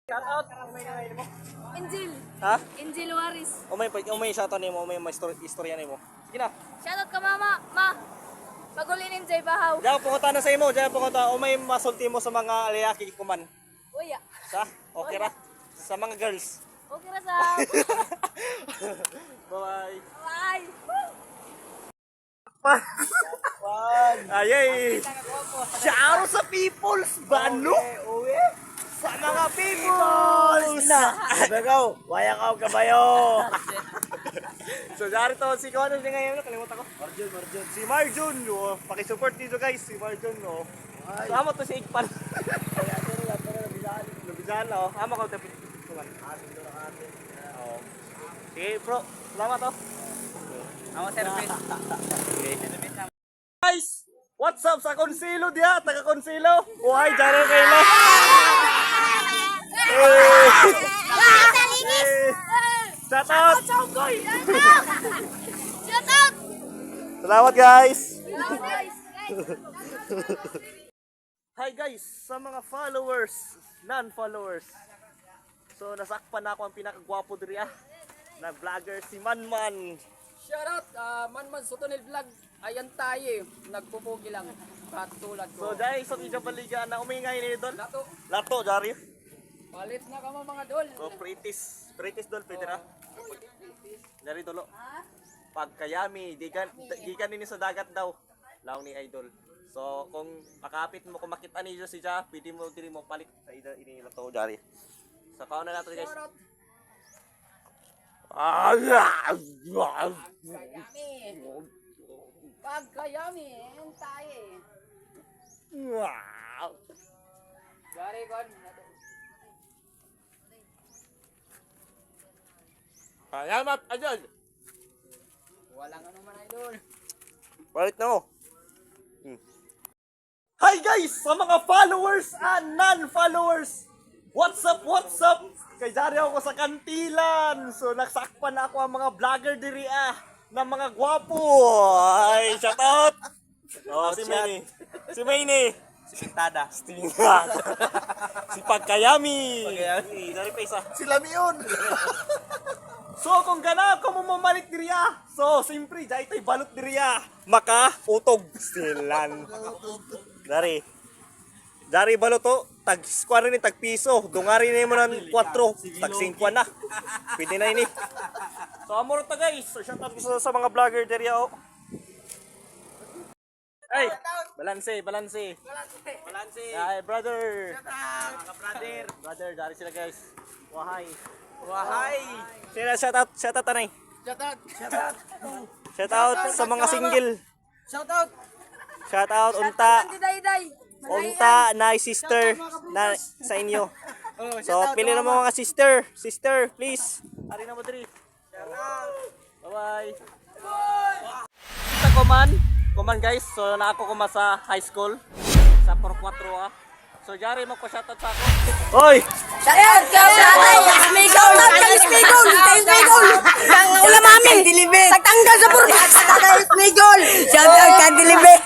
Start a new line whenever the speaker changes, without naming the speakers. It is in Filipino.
Shoutout.
Angel.
Ha?
Angel Waris.
Umay shoutout nimo, umay istorya nimo. Sige na.
Shoutout ka mama. Ma. Pagulin ni Jay Bahaw.
Diyan pumunta na sa imo, diyan pumunta. Umay masulti mo sa mga lalaki kuman.
Uya.
Sa? Okay ra? Sa mga girls.
Okay ra sa.
Bye.
Bye.
Ayay. Shout sa people's bano. Sa mga peoples na.
Bagaw, waya ka kabayo.
So dari to si Kono din ngayon, kalimutan ko. Marjun. Si Marjun, oh, paki-support dito guys, si Marjun, oh. Sama to si Igpan. Nabisahan na, oh. Ama ko tapos. Oh. Sige, bro. Salamat, oh.
Ako service.
Guys, what's up sa Consilo dia? Taga Consilo. Buhay dyan kayo. Shout out!
Shout out.
Salamat guys!
Guys.
Hi guys, sa mga followers, non-followers. So nasakpan na ako ang pinakagwapo diri na vlogger si Manman.
Shoutout, Manman Sotonil Vlog. Ayan tayo, nagpupugi lang. Katulad ko.
So dahil sa video baligan na umingay ni Idol.
Lato,
Lato, Dari.
palit na ka mga dol.
So Pritis Dol, pwede na. Dari Dolo. Pagkayami, gikan din sa dagat daw. Law ni Idol. So kung makapit mo, kung makita niyo si Ja, pwede mo diri mo palit sa ini Lato, Dari. So kauna na nato guys.
Pagkayami, ayan tayo. Gari kon.
Salamat, Idol.
Walang ano man idol.
Palit na mo. Hi guys! Sa mga followers and non-followers! What's up? Kay Jari ako sa kantilan. So nagsakpan na ako ang mga vlogger diri ng mga gwapo. Ay, shout out! Oh, si Mayne. Si Mayne.
Si Pintada.
Si Pagkayami. Dari pa isa.
Si Lamion.
So kung ganap ka mo mamalit diriya, so simpre dahil ito'y balot diriya, maka utog stilan. Dari balot to, tag square ni tag piso, dungari na mo ng 4, tag 5 na. Pwede na ini. So amor ta guys, so shout out ko sa mga vlogger diriya oh. Hey, balanse. Ay, brother. Brother, dari sila guys. Wahay. Sila shout out anay. Shout out sa mga single. Shout out unta na sister na sa inyo. So pili na mo mga sister please. Ari na mo diri. Bye. Kita kuman guys. So na ako sa high school sa Por 4 So Jari mo ko shoutout sa ako. Hoy!
Shoutout ka. Shoutout ka Smigol. Kang ulam amin. Tagtanggal sa burgas. Smigol. Shoutout ka Dilibet.